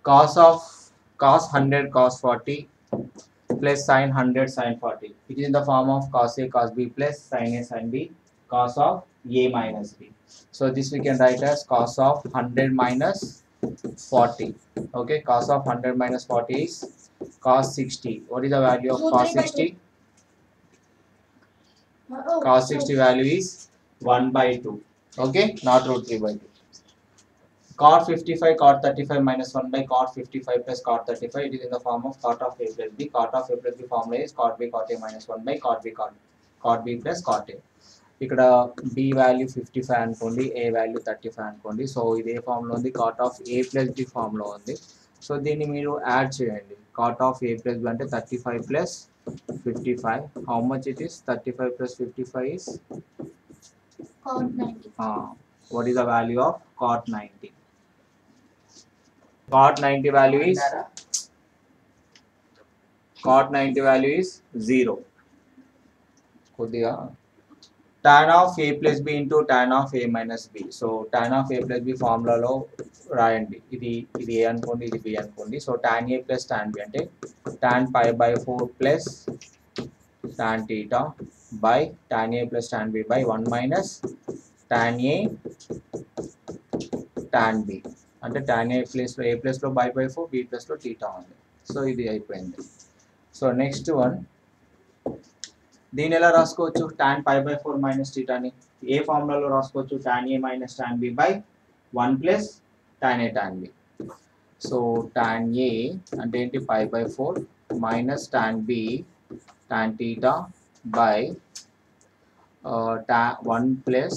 cos of cos 100 cos 40 plus sin 100 sin 40. It is in the form of cos A cos B plus sin A sin B cos of A minus B. So this we can write as cos of 100 minus 40. Okay, cos of 100 minus 40 is cos 60. What is the value of cos 60? Cos 60 value is 1 by 2. Okay, not root 3 by 2. Cot 55, cot 35 minus 1 by cot 55 plus cot 35. It is in the form of cot of A plus B. Cot of A plus B formula is cot B cot A minus 1 by cot B plus cot A. ఇక్కడ B value 55 అనుకోండి, A value 35 అనుకోండి. So ఇదే ఫామ్లో ఉంది, cot of A plus B ఫామ్లో ఉంది. So దీన్ని మీరు యాడ్ చేయండి. Cot of A plus B అంటే 35 plus 55. How much it is? 35 plus 55 is cot 90. What is the value of cot 90? Cot 90 value is 0. కొద్దిగా tan of A plus B into tan of A minus B. So tan of A plus B ఫార్ములాలో రాయండి. ఇది A అనుకోండి, ఇది B అనుకోండి. So tan A plus tan B అంటే tan pi by 4 plus tan theta by tan A plus tan B by 1 minus tan A tan B. అంటే tan A ప్లస్లో by 4, B ప్లస్లో theta ఉంది. So ఇది అయిపోయింది. So next one, దీని ఎలా రాసుకోవచ్చు? tan pi by 4 minus theta ని ఏ ఫార్ములాలో రాసుకోవచ్చు? tan A minus tan B by 1 plus tan A tan B. So tan A అంటే ఏంటి? pi by 4 minus tan B tan theta by 1 plus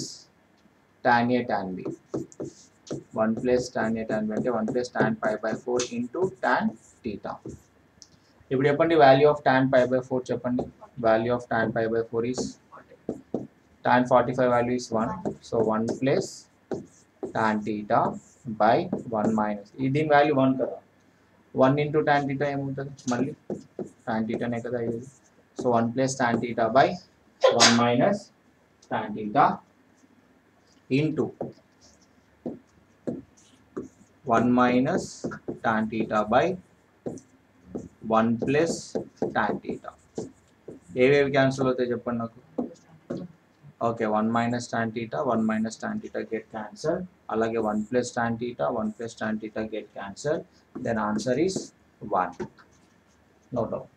tan A tan B. 1 plus tan A tan B అంటే 1 plus tan pi by 4 into tan theta. ఇప్పుడు చెప్పండి value of tan pi by 4 చెప్పండి. Value of tan pi by 4 is tan 45 value is 1. So 1 plus tan theta by 1 minus దీని value 1 కదా, 1 into tan theta ఏముంటుంది? మళ్ళీ tan theta నే కదా ఇది. So 1 plus tan theta by 1 minus tan theta into 1 minus tan theta by 1 plus tan theta. ఏవేవి cancel అవుతాయి చెప్పండి నాకు. Okay, 1 minus tan theta, 1 minus tan theta get cancel. అలాగే 1 plus tan theta, 1 plus tan theta get cancel. Then answer is 1. No doubt.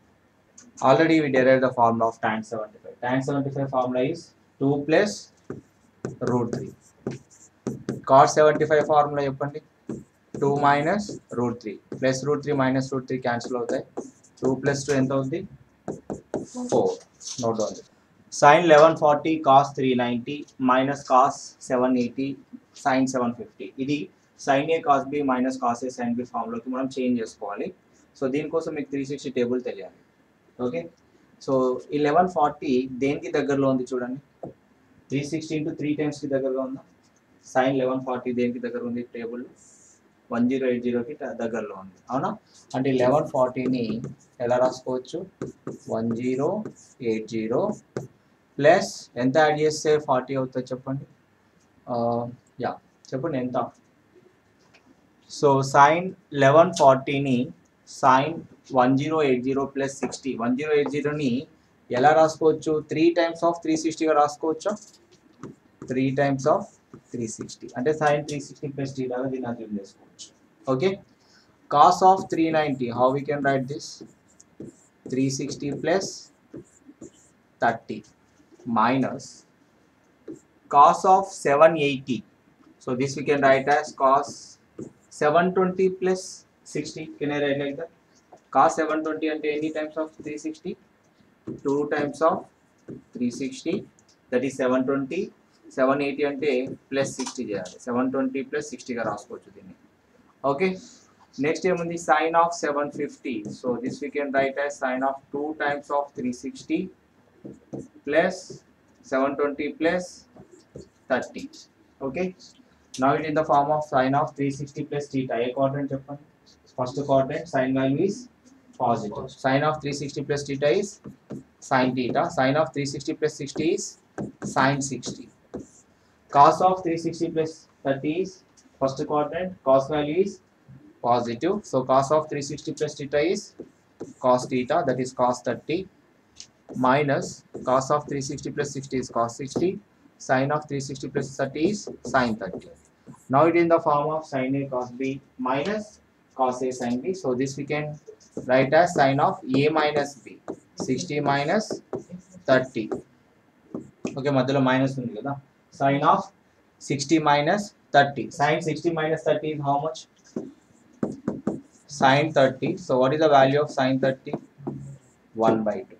Already we derived the formula of tan 75. Tan 75 formula is 2 plus root 3. Cot 75 formula చెప్పండి. 2 minus root 3 plus root 3 minus root 3 cancel అవుతాయి. 2 plus 2 ఎంత అవుతుంది? 4. Note down. Sin 1140 cos 390 minus cos 780 sin 750. ఇది sin A cos B minus cos A sin B ఫార్ములాకి మనం change చేసుకోవాలి. So దీనికోసం మీకు 360 table తెలియాలి. ఓకే, సో 1140 దేనికి దగ్గరలో ఉంది చూడండి. 360 into 3 times కి దగ్గరగా ఉందా? sin 1140 దేనికి దగ్గర ఉంది? టేబుల్ 1080కి దగ్గరలో ఉంది, అవునా? అంటే 1140ని ఎలా రాసుకోవచ్చు? 1080 ప్లస్ ఎంత యాడ్ చేస్తే 40 అవుతుంది చెప్పండి. చెప్పండి ఎంత? సో సైన్ 1140ని సైన్ 1080 ప్లస్ 60, 1080ని ఎలా రాసుకోవచ్చు? 3 times of 360గా రాసుకోవచ్చు. 3 times of 360 అంటే సైన్ 360 ప్లస్ థీటాగా దీన్ని అర్థం చేసుకోవచ్చు. Okay, cos of 390, how we can right this? 360 plus 30 minus cos of 780. So this we can write as cos 720 plus 60. Can I write like that? Cos 720 అంటే ఎన్ని times of 360? 2 times of 360, that is 720. 780 అంటే plus 60 చేయాలి. 720 plus 60గా రాసుకోవచ్చు దీన్ని. Okay, next ఏముంది? Sine of 750. So this we can write as sine of 2 times of 360 plus 720 plus 30. Okay, now it is in the form of sin of 360 plus theta. A quadrant చెప్పండి. First quadrant sin value is positive. Sin of 360 plus theta is sin theta. Sin of 360 plus 60 is sin 60. Cos of 360 plus 30 is first quadrant. Cos value is positive. So cos of 360 plus theta is cos theta, that is cos 30, minus cos of 360 plus 60 is cos 60, sin of 360 plus 30 is sin 30. Now it is in the form of sin A cos B minus cos A sin B. So this we can write as sin of A minus B, 60 minus 30. Okay, మధ్యలో minus ఉంది కదా. Sin of 60 minus 30. Sin 60 minus 30 is how much? Sin 30. So what is the value of sin 30? 1/2.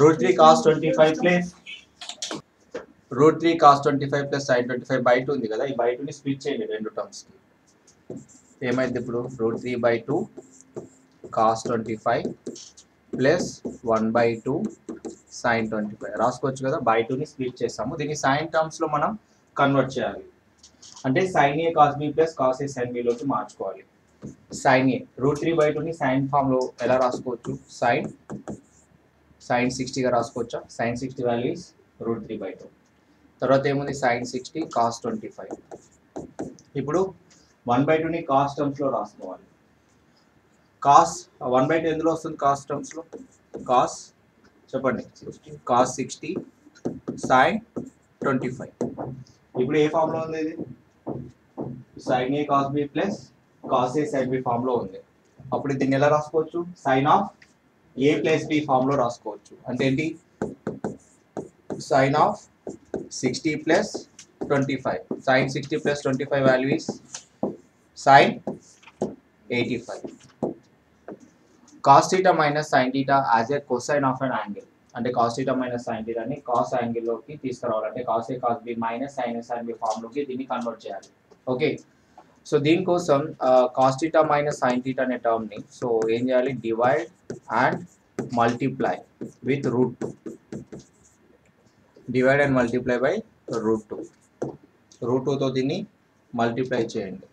Root 3 cos 25 plus root 3 cos 25 plus sin 25/2 ఉంది కదా. ఈ by 2 ని split చేయండి రెండు terms కి. ఏమైంది ఇప్పుడు? root 3/2 cos 25 plus 1/2 sin 25 రాసుకోవచ్చు కదా. by 2 ని స్ప్లిట్ చేస్తాము. దీన్ని sin టర్మ్స్ లో మనం కన్వర్ట్ చేయాలి. అంటే sin A cos B plus cos A sin B లోకి మార్చుకోవాలి. sin A root 3/2 ని sin ఫామ్ లో ఎలా రాసుకోవచ్చు? sin 60 గా రాసుకోవచ్చా? sin 60 value is root 3/2. తర్వాత ఏముంది? sin 60 cos 25. ఇప్పుడు 1/2 ని cos టర్మ్స్ లో రాసుకోవాలి. cos 1/2 ఎందులో వస్తుంది? cos టర్మ్స్ లో cos చెప్పండి cos 60 sin 25. ఇప్పుడు ఏ ఫామ్ లో ఉంది ఇది? sin A cos B plus cos A sin B form లో ఉంది. అప్పుడు దీన్ని ఎలా రాసుకోవచ్చు? sin of A plus B form లో రాసుకోవచ్చు. అంటే ఏంటి? sin of 60 plus 25. sin 60 plus 25 value is sin 85. cos theta minus sin theta as a cosine of an angle. అంటే cos theta minus sin theta ని cos యాంగిల్ లోకి తీసుకురావాలంటే cos A cos B minus sin A sin B form లోకి దీన్ని convert చేయాలి. Okay, so దీనికోసం cos theta minus sin theta అనే term ని సో ఏం చేయాలి? Divide and multiply with root 2. Divide and multiply by root 2. Root 2 తో దీన్ని మల్టిప్లై చేయండి.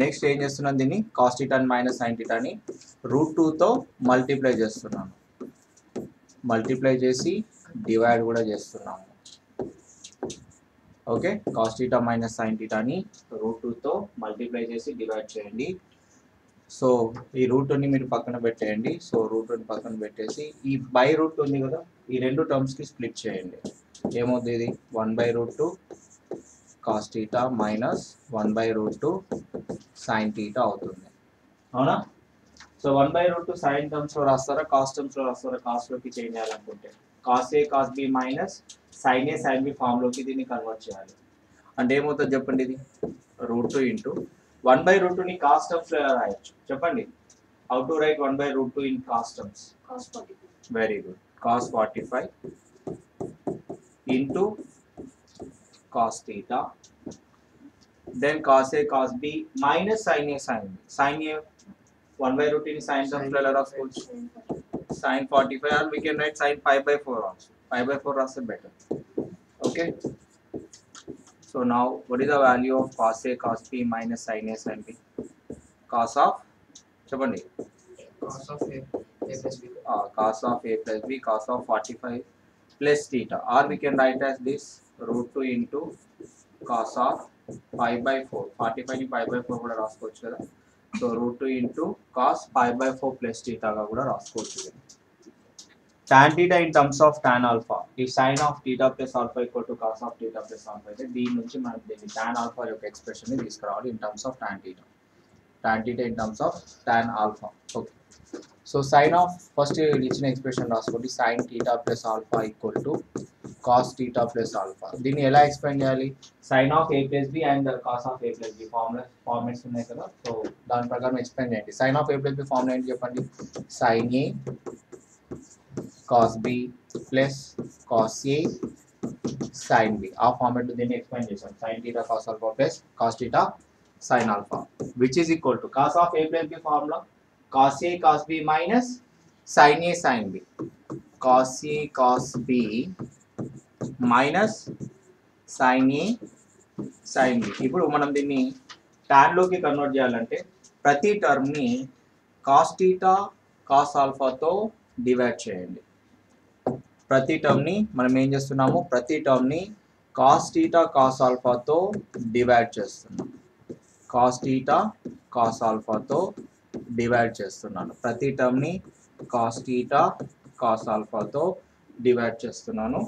నెక్స్ట్ ఏం చేస్తున్నాను? దీన్ని cos theta minus sin theta ని రూట్ 2 తో మల్టిప్లై చేస్తున్నాను. మల్టిప్లై చేసి డివైడ్ కూడా చేస్తున్నాము. Okay, cos theta minus sin theta ని రూట్ 2 తో మల్టిప్లై చేసి డివైడ్ చేయండి. సో ఈ రూట్ ని మీరు పక్కన పెట్టేయండి. సో రూట్ ని పక్కన పెట్టేసి ఈ బై రూట్ ఉంది కదా, ఈ రెండు టర్మ్స్ కి స్ప్లిట్ చేయండి. ఏమవుతుంది? ఇది 1/√2 cos theta minus 1/√2 sin theta అవుతుంది. అవునా? సో 1/√2 sin టర్మ్స్ లో రాస్తారా, కాస్ టర్మ్స్ లో రాస్తారా? కాస్ లోకి చేంజ్ చేయాలనుకుంటే cos A cos B మైనస్ sin A sin B form లోకి దీన్ని కన్వర్ట్ చేయాలి. అంటే ఏమవుతుంది చెప్పండి? ఇది √2 ఇంటూ 1/√2 ని కాస్ టర్మ్స్ లో ఎలా రాయొచ్చు చెప్పండి? How to right 1/√2 in cos terms? cos 45. Very good. cos 45 into cos theta, then cos A cos B minus sin A sin B. sin A 1/√2 ని sin టర్మ్స్ లో ఎలా రాసుకోవచ్చు? sin 45, or we can write sin 5/4 also. 5/4 రాస్తే better. Okay, so now what is the value of cos A cos B minus sin A sin B? cos of చెప్పండి cos of A plus B. Cos of A plus B, cos of 45 plus theta, or we can write as this √2 into cos of 5/4. 45 ని 5/4 కూడా రాసుకోవచ్చు కదా. So √2 into cos 5/4 plus theta గా కూడా రాసుకోవచ్చు. tan theta in terms of tan alpha. ఈ sin of theta plus alpha equal to cos of theta plus alpha అయితే దీని నుంచి మనం దీన్ని tan alpha యొక్క ఎక్స్ప్రెషన్ ని తీసుకురావాలి in terms of tan theta. tan theta in terms of tan alpha. Okay, so sin of first ఇచ్చిన expression రాసుకోండి. sin theta plus alpha equal to cos theta plus alpha. దీన్ని ఎలా explain చేయాలి? sin of A plus B and cos of A plus B formats ఉన్నాయి కదా. So దాని ప్రకారం explain చేయండి. sin of A plus B formula ఏంటి చెప్పండి? sin A cos B plus cos A sin B. ఆ ఫార్మాట్ దీన్ని ఎక్స్ప్లెయిన్ చేసాం. sin theta cos alpha plus cos theta sin alpha, which is equal to cos of A plus B formula cos A cos B minus sin A sin B. cos A cos B minus sin A sin B. ఇప్పుడు మనం దీన్ని tan లోకి convert చేయాలంటే ప్రతి term ని cos theta cos alpha తో divide చేయండి. ప్రతి టర్మ్ ని మనం ఏం చేస్తున్నాము? ప్రతి టర్మ్ ని cos theta cos alpha తో డివైడ్ చేస్తున్నాం. కాస్ టీటా కాస్ ఆల్ఫాతో డివైడ్ చేస్తున్నాను. ప్రతి టర్మ్ని కాస్ టీటా కాస్ ఆల్ఫాతో డివైడ్ చేస్తున్నాను.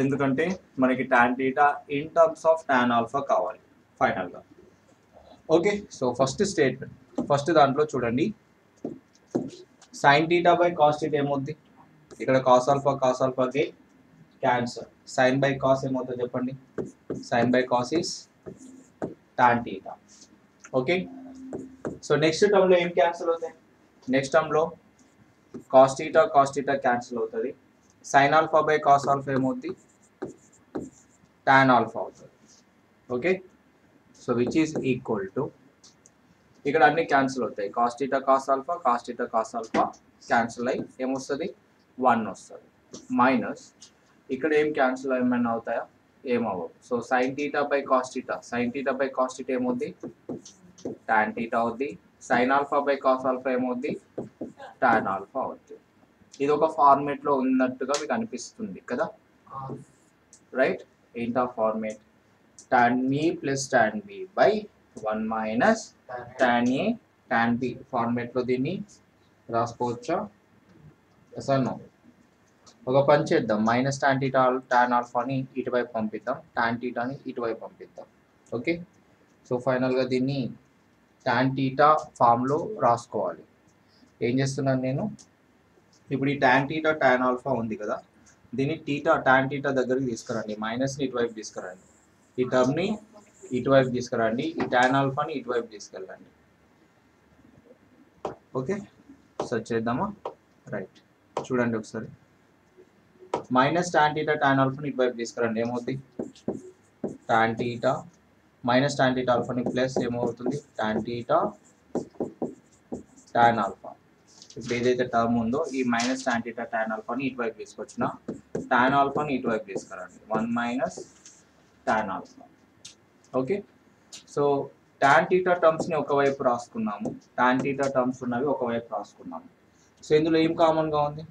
ఎందుకంటే మనకి tan theta in terms of tan alpha కావాలి ఫైనల్గా. ఓకే, సో ఫస్ట్ దాంట్లో చూడండి, sine theta by cos theta ఏమవుద్ది, ఇక్కడ కాస్ ఆల్ఫాకి క్యాన్సర్. సైన్ బై కాస్ ఏమవుతుందో చెప్పండి, sine by cos is tan theta. Okay, so next టర్మ్లో ఏం క్యాన్సిల్ అవుతాయి, నెక్స్ట్ టర్మ్లో కాస్ టీటా క్యాన్సిల్ అవుతుంది. Sign alpha by cos alpha ఏమవుద్ది, టాన్ ఆల్ఫా అవుతుంది. Okay, so which is equal to, ఇక్కడ అన్ని క్యాన్సిల్ అవుతాయి, cos theta cos alpha cancel అయ్యి ఏమొస్తుంది 1 వస్తుంది. మైనస్ ఇక్కడ ఏం క్యాన్సిల్ ఏమైనా అవుతాయా, ఏమవ్వవు. So sine theta by cos theta ఏమవుద్ది, టాన్ టీటా అవుద్ది. Sine alpha by cos alpha ఏమవుద్ది, టాన్ ఆల్ఫా అవుద్ది. ఇది ఒక ఫార్మేట్లో ఉన్నట్టుగా మీకు అనిపిస్తుంది కదా, రైట్. ఏంటా format, tan A plus tan B by 1 minus tan A tan B ఫార్మేట్లో దీన్ని రాసుకోవచ్చా, నో. ఒక పని చేద్దాం, మైనస్ tan టీటా tan ఆల్ఫాని ఇటువైపు పంపిద్దాం, tan టీటాని ఇటువైపు పంపిద్దాం. ఓకే, సో ఫైనల్గా దీన్ని tan టీటా ఫామ్లో రాసుకోవాలి. ఏం చేస్తున్నాను నేను, ఇప్పుడు ఈ tan టీటా tan ఆల్ఫా ఉంది కదా, దీన్ని tan టీటా దగ్గరికి తీసుకురండి, మైనస్ని ఇటువైపు తీసుకురండి, ఈ టర్మ్ని ఇటువైపు తీసుకురండి, ఈ tan ఆల్ఫాని ఇటువైపు తీసుకెళ్ళండి. ఓకే, సెర్చ్ చేద్దామా, రైట్. చూడండి ఒకసారి, మైనస్ tan టీటా tan ఆల్ఫాని ఇటువైపు తీసుకురండి, ఏమవుతుంది tan టీటా మైనస్ tan టీటా ఆల్ఫాని ప్లస్ ఏమవుతుంది tan టీటా tan ఆల్ఫా. ఇప్పుడు ఏదైతే టర్మ్ ఉందో ఈ మైనస్ tan టీటా tan ఆల్ఫాని ఇటువైపు తీసుకొచ్చిన, tan ఆల్ఫాని ఇటువైపు తీసుకురండి, 1 మైనస్ tan ఆల్ఫా. ఓకే, సో tan టీటా టర్మ్స్ని ఒకవైపు రాసుకున్నాము, tan టీటా టర్మ్స్ ఉన్నవి ఒకవైపు రాసుకున్నాము. సో ఇందులో ఏం కామన్గా ఉంది,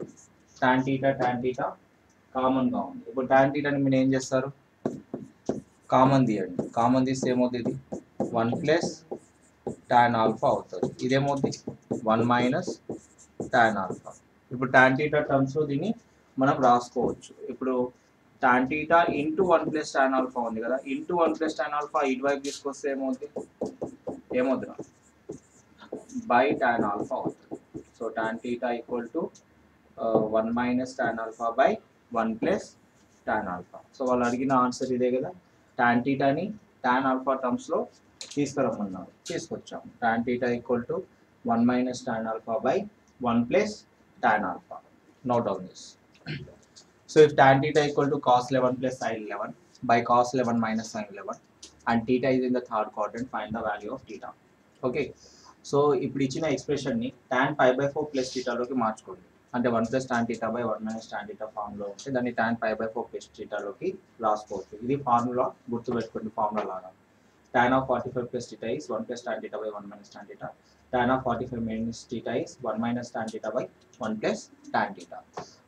tan టీటా కామన్గా ఉంది. ఇప్పుడు tan టీటాని మీరు ఏం చేస్తారు, కామన్ తీయండి, కామన్ తీస్తే ఏమవుతుంది 1 ప్లస్ tan ఆల్ఫా అవుతుంది. ఇదేమవుతుంది 1 మైనస్ tan ఆల్ఫా. ఇప్పుడు tan టీటా టర్మ్స్లో దీన్ని మనం రాసుకోవచ్చు. ఇప్పుడు tan theta into 1 plus tan alpha ఉంది కదా, ఇంటూ 1 ప్లస్ tan ఆల్ఫా ఇటువైపు తీసుకొస్తే ఏమవుతుంది బై tan ఆల్ఫా అవుతుంది. So tan theta equal to 1 minus tan alpha by 1 plus tan alpha. So వాళ్ళు అడిగిన ఆన్సర్ ఇదే కదా, tan టీటాని tan ఆల్ఫా టర్మ్స్లో తీసుకురమ్మన్నారు, తీసుకొచ్చాము. tan theta equal to 1 minus tan alpha by 1 plus tan alpha. Note down this. So if tan theta equal to cos 11 plus sin 11 by cos 11 minus sin 11 and theta is in the third quadrant, find the value of theta. Okay, so ఇప్పుడు ఇచ్చిన ఎక్స్ప్రెషన్ని tan pi by 4 plus theta లోకి మార్చుకోండి. అంటే 1 plus tan theta by 1 minus tan theta formula ఉంటే దాన్ని tan pi by 4 plus theta లోకి రాసుకోవచ్చు. ఇది ఫార్ములా గుర్తుపెట్టుకోండి, ఫార్ములా లాగా. tan of 45 plus theta is 1 plus tan theta by 1 minus tan theta. tan of 45 minus theta is 1 minus tan theta by 1 plus tan theta.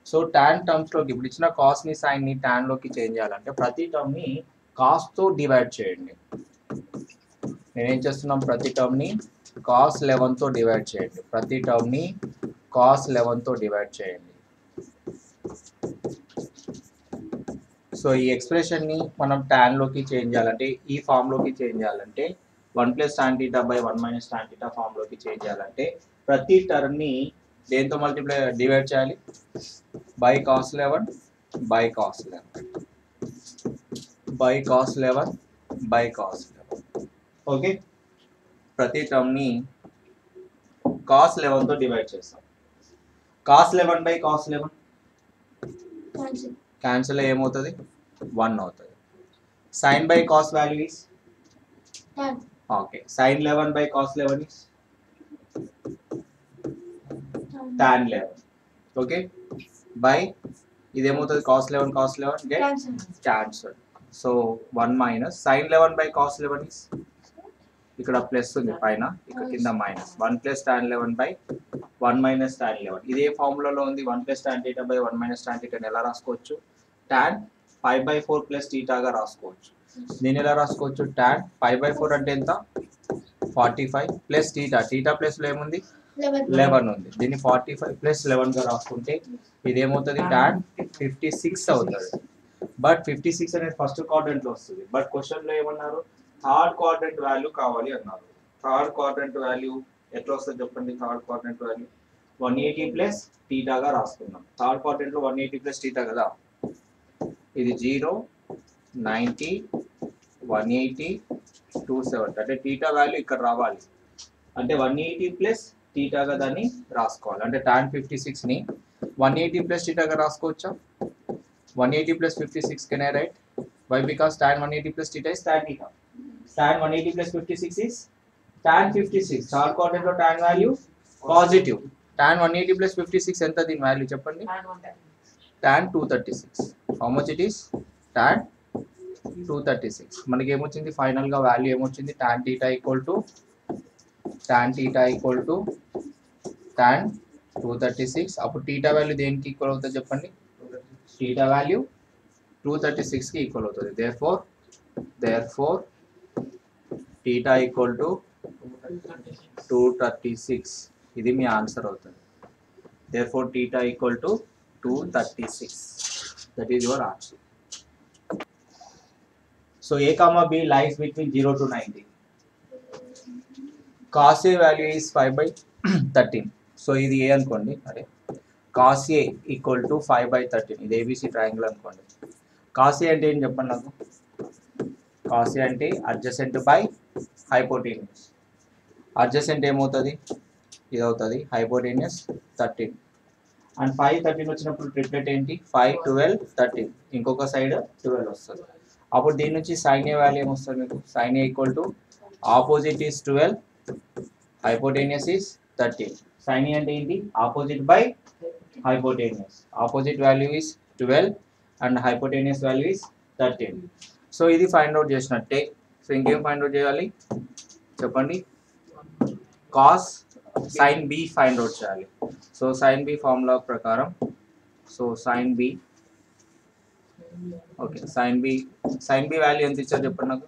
So tan టర్మ్స్లోకి ఇప్పుడు ఇచ్చిన కాస్ని సైన్ని ట్యాన్లోకి change చేయాలంటే ప్రతి టర్మ్ని కాస్తో డివైడ్ చేయండి. నేనేం చేస్తున్నాం, ప్రతి టర్మ్ని cos 11తో డివైడ్ చేయండి, ప్రతి టర్మ్ని cos 11తో డివైడ్ చేయండి. సో ఈ ఎక్స్ప్రెషన్ని మనం ట్యాన్లోకి చేంజ్ చేయాలంటే, ఈ ఫామ్లోకి చేంజ్ చేయాలంటే 1 plus tan theta by 1 minus tan theta ఫామ్లోకి చేంజ్ చేయాలంటే ప్రతి టర్మ్ని దేంతో డివైడ్ చేయాలి, by cos 11 by cos 11 by cos 11 by cos 11. Okay, ప్రతి టర్మ్ని cos 11తో డివైడ్ చేస్తాం. cos 11 బై cos 11 క్యాన్సిల్ ఏమవుతుంది 1 అవుతుంది. sin by cos value is okay, sin 11 by cos 11 is tan 11. Okay, by ఇదేమవుతుంది cos 11 get cancel. So 1 minus sin 11 by cos 11 is, ఇక్కడ plus ఉంది పైన, ఇక్కడ కింద minus 1 plus tan 11 by 1 minus tan 11. ఇదే ఫార్ములాలో ఉంది. 1 plus tan theta by 1 minus tan theta ఎలా రాసుకోవచ్చు, tan 5 బై 4 ప్లస్ థీటాగా రాసుకోవచ్చు. దీన్ని ఎలా రాసుకోవచ్చు tan 5/4 అంటే ఎంత 45 ప్లస్ టీటా టీటా ప్లస్లో ఏముంది 11 ఉంది. దీన్ని 45 ప్లస్ 11 గా రాసుకుంటే ఇదేమవుతుంది tan 56 అవుతుంది. బట్ 56 అనేది ఫస్ట్ క్వాడ్రంట్ లో వస్తుంది. బట్ క్వశ్చన్ లో ఏమన్నారు థర్డ్ క్వాడ్రంట్ వాల్యూ కావాలి అన్నారు. థర్డ్ క్వాడ్రంట్ వాల్యూ ఎట్లా వస్తుంది చెప్పండి. థర్డ్ క్వాడ్రంట్ వాల్యూ 180 ప్లస్ టీటాగా రాసుకున్నాం. థర్డ్ క్వాడ్రంట్ లో 180 ప్లస్ టీటా కదా. ఇది 0 90 180 270 అంటే టీటా వాల్యూ ఇక్కడ రావాలి. అంటే 180 ప్లస్ టీటాగా దాన్ని రాసుకోవాలి. అంటే tan 56 ని 180 plus టీటాగా రాసుకోవచ్చా. 180 plus 56 can I write? Why? Because tan 180 plus theta is tan theta. Tan 180 plus 56 is tan 56. Third quadrant లో tan value positive. Tan 180 plus 56 ఎంత దీని వాల్యూ చెప్పండి. tan 236. How much it is? tan 236. మనకి ఏమొచ్చింది final గా value ఏమొచ్చింది tan theta equal to tan 236. అప్పుడు theta value దేనికి ఈక్వల్ అవుతుంది చెప్పండి. theta value 236 కి ఈక్వల్ అవుతుంది. therefore theta equal to 236. ఇది మీ ఆన్సర్ అవుతుంది. therefore theta equal to 236. that is your answer. so a comma b lies between 0 to 90. cos a value is 5/13. so ఇది a అనుకోండి. అరే cos a equal to 5/13. ఇది ABC triangle అనుకోండి. cos a అంటే ఏం చెప్పండి నాకు. cos a అంటే అడ్జసెంట్ బై హైపోటెన్యూస్. అడ్జసెంట్ ఏమవుతుంది ఇది అవుతుంది హైపోటెన్యూస్ 13. అండ్ 5 13 వచ్చినప్పుడు ట్రిప్లెట్ ఏంటి 5 12 13. ఇంకొక సైడ్ 12 వస్తుంది. అప్పుడు దీని నుంచి sin a వాల్యూ ఏమొస్తుంది మీకు. sin a equal to opposite is 12 hypotenuse is 13. sin a అంటే ఏంటి opposite by hypotenuse. Opposite value is 12 and hypotenuse value is 13. So ఇది ఫైండ్ అవుట్ చేసినట్టే. సో ఇంకేం ఫైండ్ అవుట్ చేయాలి చెప్పండి. cos sin b find out చేయాలి. So sin b formula ప్రకారం so sin b okay sin b value ఎంత ఇచ్చారు చెప్పండి నాకు.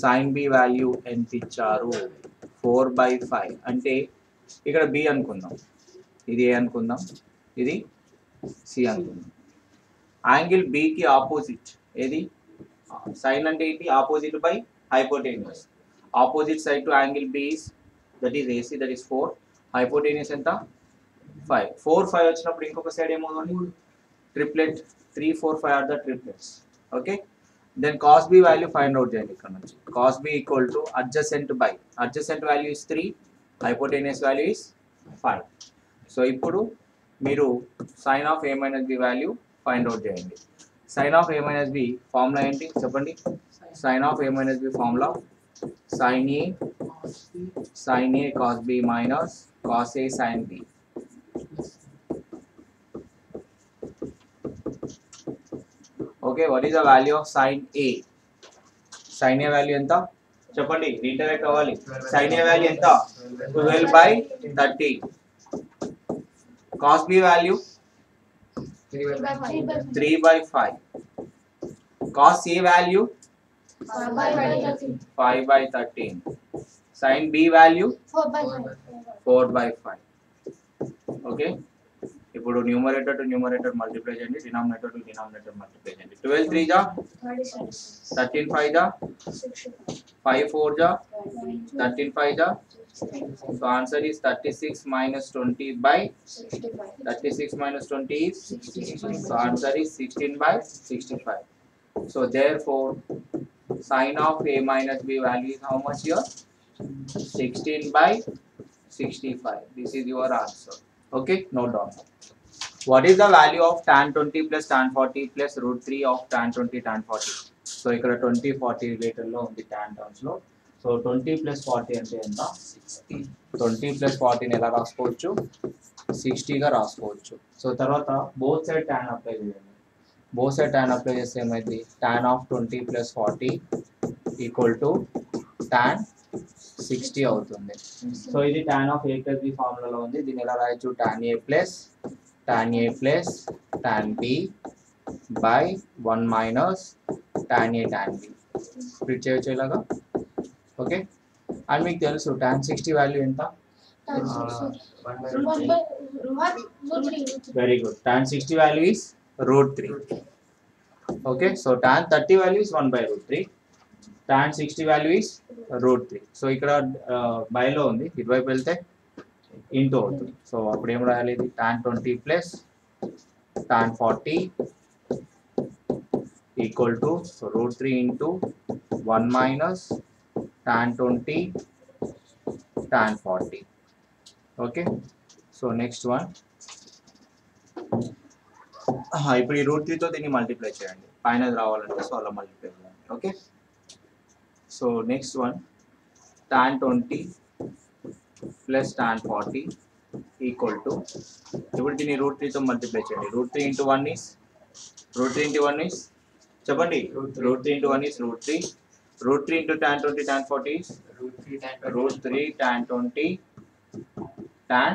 sin b వాల్యూ ఎంత ఇచ్చారు 4/5. అంటే ఇక్కడ b అనుకుందాం, ఇది ఏ అనుకుందాం, ఇది సి అనుకుందాం. యాంగిల్ బి కి ఆపోజిట్ ఏది సైన్ అంటే ఏంటి opposite by hypotenuse. Opposite side to angle B is that is AC that is 4. Hypotenuse ఎంత 5. 4 5 వచ్చినప్పుడు ఇంకొక సైడ్ ఏమవుతుంది triplet 3 4 5 are the triplets. Okay then cos b value find out చేయండి ఇక్కడ నుంచి. cos b equal to adjacent by adjacent value is 3 hypotenuse value is 5. So ఇప్పుడు మీరు sin of a minus b value find out చేయండి. sin of a minus b formula ఏంటి చెప్పండి. sin of a minus b formula sin a cos b minus cos a sin b. Okay what is the value of sin a. sin a value ఎంత చెప్పండి reiterate అవ్వాలి. sin a value ఎంత 12/13. cos b value 3/5. cos a value 5/13. sin b value 4/5. Okay ఇప్పుడు numerator to numerator multiply చేయండి, denominator to denominator multiply చేయండి. 12 3 जा 13 5 जा 5 4 जा 13 5 जा. So answer is 36 minus 20 by 36 minus 20 is 16. So answer is 16/65. So therefore sin of a minus b value is how much here 16/65. This is your answer. Okay, note down. What is the value of tan 20 plus tan 40 plus root 3 of tan 20 tan 40? So ఇక్కడ 20 40 related లో ఉంది tan terms లో. So 20 plus 40 అంటే ఎంత 60. 20 plus 40 ని ఎలా రాసుకోవచ్చు 60 గా రాసుకోవచ్చు. సో తర్వాత బోత్ సైడ్ tan అప్లై చేయండి. బోత్ సైడ్ tan అప్లై చేస్తే ఏమైంది tan of 20 plus 40 equal to tan 60 అవుతుంది. సో ఇది tan of a plus b ఫార్ములాలో ఉంది. దీన్ని ఎలా రాయొచ్చు tan a plus tan b by 1 minus tan A tan B split చేయొచ్చు ఇలాగా. ఓకే, అండ్ మీకు తెలుసు tan 60 వాల్యూ ఎంత? Tan Uh, 60. 1 by 1 by root 3. Very good. tan 60 value is √3. Okay, so tan 30 value is 1 by √3. tan 60 value is √3. So ఇక్కడ బైలో ఉంది, ఇటువైపు వెళ్తే into అవుతుంది. సో అప్పుడు ఏం రాయాలి? ఇది tan 20 plus tan 40 equal to √3 into 1 minus tan 20 tan 40. Okay, so next one, ఇప్పుడు ఈ √3తో దీన్ని మల్టిప్లై చేయండి, పైన రావాలంటే సో అలా మల్టిప్లై చేయండి. Okay, so next one tan 20 plus tan 40 equal to, ఇప్పుడు దీన్ని √3తో మల్టిప్లై చేయండి. √3 ఇంటూ 1 ఈస్ చెప్పండి. √3 into 1 is √3. √3 into tan 20 tan 40 is √3 tan 20 tan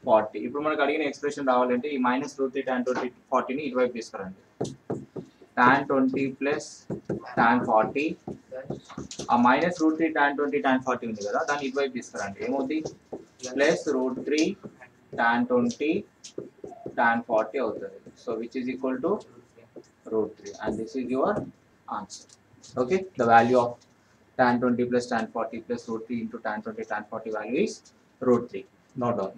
40. ఇప్పుడు మనకు అడిగిన ఎక్స్ప్రెషన్ రావాలంటే ఈ మైనస్ √3 tan 20 40ని ఇటువైపు తీసుకురండి. tan 20 ప్లస్ tan 40, ఆ మైనస్ √3 tan 20 tan 40 ఉంది కదా, దాన్ని ఇటువైపు తీసుకురండి. ఏమవుతుంది? ప్లస్ √3 tan 20 tan 40 అవుతుంది. So which is equal to √3, and this is your answer. Okay, the value of tan 20 plus tan 40 plus √3 into tan 20 tan 40 value is √3. Note down.